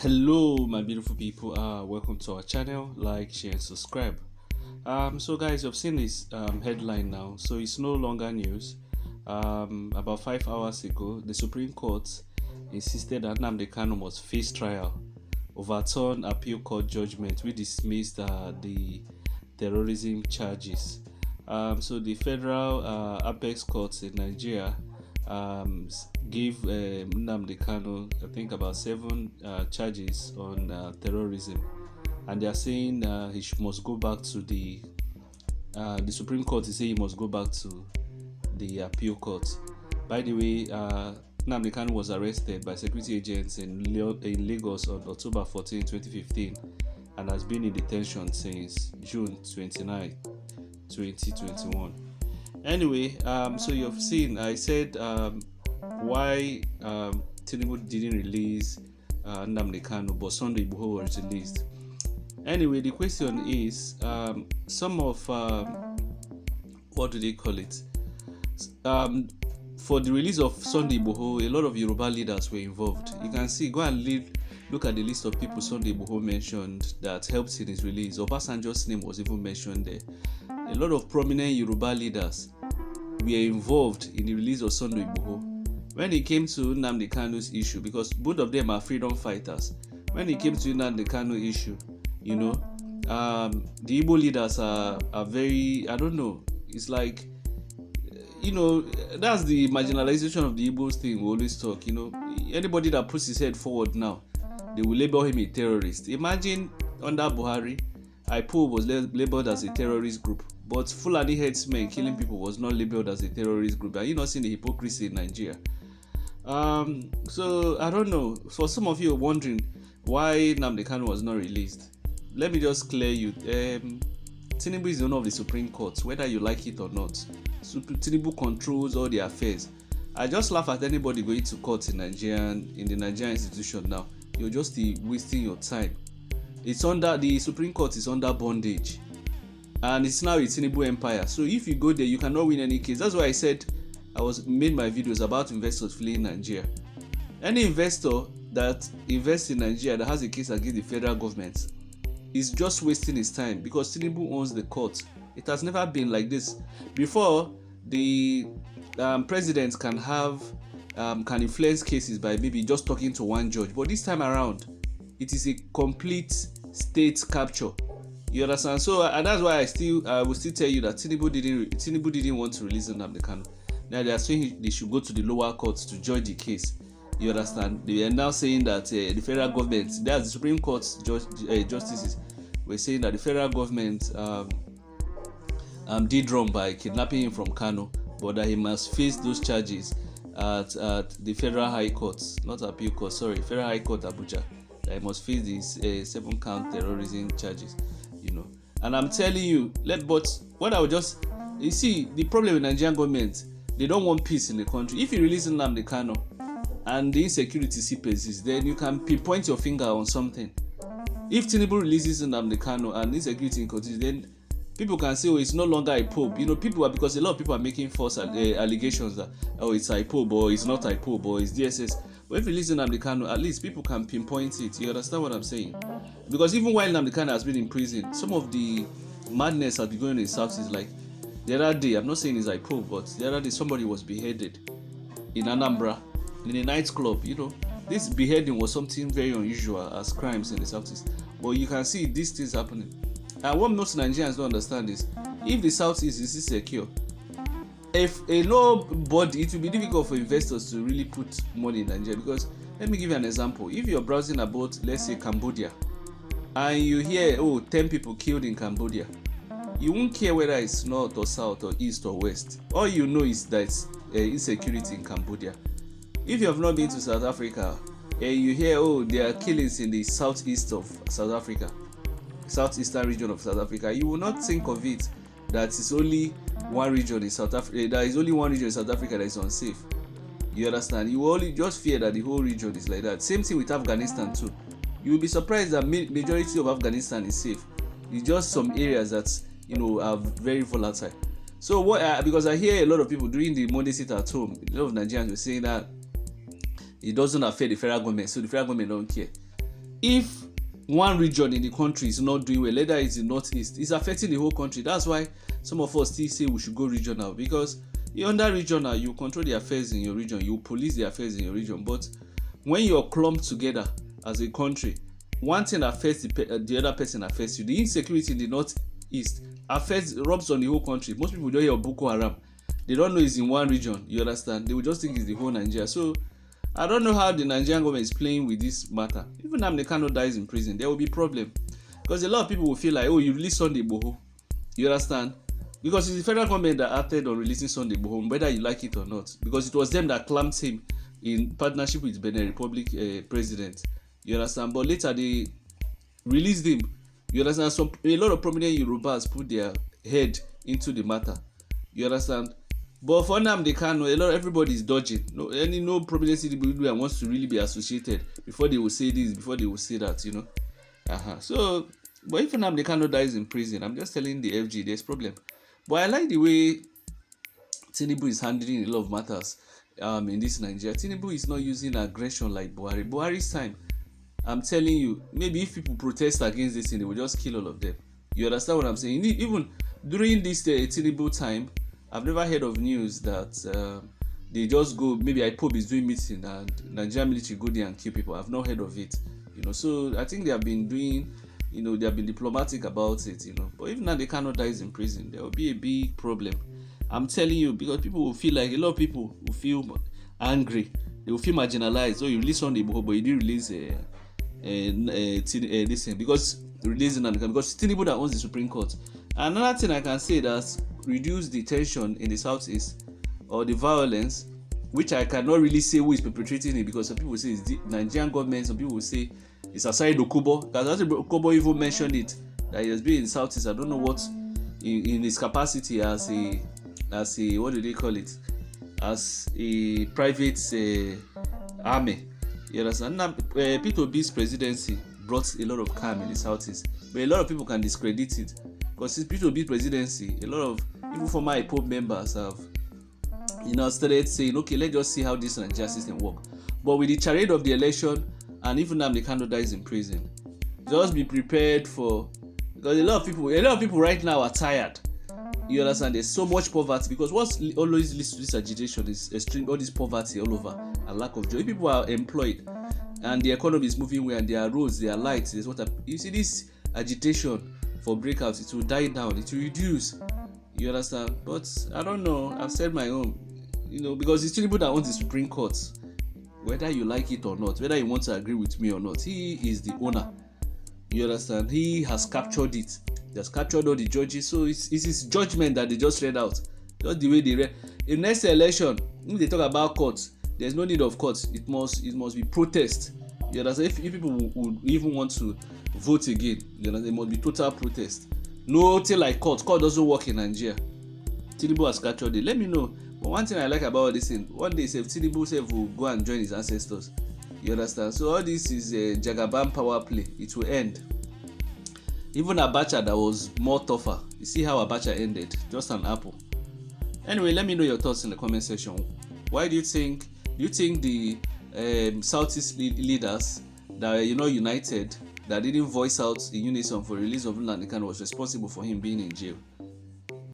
Hello, my beautiful people. Welcome to our channel. Like, share, and subscribe. So guys, you've seen this headline now. So it's no longer news. About 5 hours ago, the Supreme Court insisted that NNAMDI Kanu must face trial, overturn appeal court judgment, which dismissed the terrorism charges. So the federal apex courts in Nigeria gave NNAMDI Kanu, I think, about 7 charges on terrorism, and they are saying must go back to the Supreme Court is saying he must go back to the appeal court. By the way, NNAMDI Kanu was arrested by security agents in Lagos on October 14, 2015, and has been in detention since June 29, 2021. Anyway, so you've seen, I said why TINUBU didn't release NNAMDI Kanu, but Sunday Igboho was released. Anyway, the question is, some of what do they call it? For the release of Sunday Igboho, a lot of Yoruba leaders were involved. You can see, go and look at the list of people Sunday Igboho mentioned that helped in his release. Obasanjo's name was even mentioned there. A lot of prominent Yoruba leaders were involved in the release of Sunday Igboho. When it came to NNAMDI Kanu's issue, because both of them are freedom fighters, when it came to NNAMDI Kanu issue, the Igbo leaders are very, I don't know, it's like, that's the marginalization of the Igbos thing we always talk. Anybody that puts his head forward now, they will label him a terrorist. Imagine under Buhari, IPOB was labeled as a terrorist group, but Fulani headsmen killing people was not labeled as a terrorist group. Are you not seeing the hypocrisy in Nigeria? So I don't know. For some of you wondering why NNAMDI Kanu was not released, let me just clear you. TINUBU is the owner of the Supreme Court, whether you like it or not. TINUBU controls all the affairs. I just laugh at anybody going to court in the Nigerian institution now. You're just wasting your time. It's under the Supreme Court is under bondage, and it's now a TINUBU empire. So if you go there, you cannot win any case. That's why I said made my videos about investors fleeing Nigeria. Any investor that invests in Nigeria that has a case against the federal government is just wasting his time, because TINUBU owns the court. It has never been like this before. The president can influence cases by maybe just talking to one judge, but this time around, it is a complete state capture. You understand? So and that's why I will still tell you that TINUBU didn't want to release NNAMDI Kanu. Now they are saying they should go to the lower courts to judge the case. You understand? They are now saying that the federal government, that's the Supreme Court justices, were saying that the federal government did wrong by kidnapping him from Kano, but that he must face those charges at the Federal High Court, not Appeal Court, sorry, Federal High Court Abuja. That he must face these 7-count terrorism charges, And I'm telling you, you see, the problem with Nigerian government, they don't want peace in the country. If you release NNAMDI Kanu and the insecurity still persists, then you can pinpoint your finger on something. If TINUBU releases NNAMDI Kanu and insecurity continues, then people can say, it's no longer IPOB. Because a lot of people are making false allegations that, it's IPOB, or it's not IPOB, or it's DSS. But if you listen to NNAMDI Kanu, at least people can pinpoint it. You understand what I'm saying? Because even while NNAMDI Kanu has been in prison, some of the madness has been going in the South. Is like the other day, I'm not saying it's IPOB, but the other day somebody was beheaded in Anambra in a nightclub. This beheading was something very unusual as crimes in the Southeast. But you can see these things happening. And what most Nigerians don't understand is, if the Southeast is secure, it will be difficult for investors to really put money in Nigeria. Because let me give you an example. If you're browsing about, let's say, Cambodia, and you hear 10 people killed in Cambodia, you won't care whether it's north or south or east or west. All you know is that it's insecurity in Cambodia. If you have not been to South Africa, you hear there are killings in the southeast of South Africa, southeastern region of South Africa, you will not think of it that it's only one region in South Africa. There is only one region in South Africa that is unsafe. You understand? You only just fear that the whole region is like that. Same thing with Afghanistan too. You will be surprised that majority of Afghanistan is safe. It's just some areas that are very volatile. So because I hear a lot of people during the Monday sit at home, a lot of Nigerians were saying that it doesn't affect the federal government, so the federal government don't care. if one region in the country is not doing well, whether it's the northeast, it's affecting the whole country. That's why some of us still say we should go regional, because you're under regional, you control the affairs in your region, you police the affairs in your region. But when you're clumped together as a country, one thing affects the other person affects you. The insecurity in the northeast rubs on the whole country. Most people don't hear of Boko Haram. They don't know it's in one region, you understand? They will just think it's the whole Nigeria. So I don't know how the Nigerian government is playing with this matter. Even NNAMDI Kanu dies in prison, there will be problem. Because a lot of people will feel like, oh, you release Sunday Igboho. You understand? Because it's the federal government that acted on releasing Sunday Igboho, whether you like it or not. Because it was them that clamped him in partnership with Benin Republic president. You understand? But later they released him. You understand? A lot of prominent Yorubas put their head into the matter. You understand? But for NNAMDI Kanu, everybody is dodging. No prominent individual wants to really be associated before they will say this, before they will say that, you know. So, but if NNAMDI Kanu dies in prison, I'm just telling the FG there's problem. But I like the way TINUBU is handling a lot of matters in this Nigeria. TINUBU is not using aggression like Buhari. Buhari's time, I'm telling you, maybe if people protest against this thing, they will just kill all of them. You understand what I'm saying? Even during this TINUBU time, I've never heard of news that they just go, maybe IPOB is doing meeting and Nigerian military go there and kill people. I've not heard of it, you know. So I think they have been doing, you know, they have been diplomatic about it, you know. But if NNAMDI Kanu dies in prison, there will be a big problem. I'm telling you, because people will feel like, a lot of people will feel angry. They will feel marginalized. So you release Sunday Igboho, but you didn't release this thing, because releasing NNAMDI Kanu, because TINUBU that owns the Supreme Court. Another thing I can say that's reduce the tension in the southeast or the violence, which I cannot really say who is perpetrating it, because some people say it's the Nigerian government, some people will say it's Asari Dokubo, because Dokubo even mentioned it, that he has been in the southeast. I don't know what in his capacity as a what do they call it, as a private army. You understand? Peter Obi's presidency brought a lot of calm in the southeast, but a lot of people can discredit it, because since Peter Obi's presidency, a lot of even former IPOB members have, you know, started saying, okay, let's just see how this Nigerian system works. But with the charade of the election, and even NNAMDI Kanu dies in prison, just be prepared for, because a lot of people right now are tired. You understand? There's so much poverty, because what's always leads to this agitation is extreme, all this poverty all over and lack of joy. If people are employed and the economy is moving well and there are roads, there are lights, there's water, you see this agitation for breakouts, it will die down, it will reduce. You understand? But I don't know, I've said my own, you know, because it's TINUBU that owns the Supreme Court. Whether you like it or not, whether you want to agree with me or not, he is the owner. You understand? He has captured it. He has captured all the judges. So it's his judgment that they just read out. Just the way they read. In next election, if they talk about courts, there's no need of courts. It must be protest. You understand? If people would even want to vote again, you know, there must be total protest. Nothing like court. Court doesn't work in Nigeria. TINUBU has captured it. Let me know. But one thing I like about this thing, one day TINUBU will go and join his ancestors. You understand? So all this is a Jagaban power play. It will end. Even Abacha that was more tougher. You see how Abacha ended? Just an apple. Anyway, let me know your thoughts in the comment section. Why do you think the Southeast leaders that are, you know, united, that didn't voice out in unison for release of NNAMDI Kanu was responsible for him being in jail?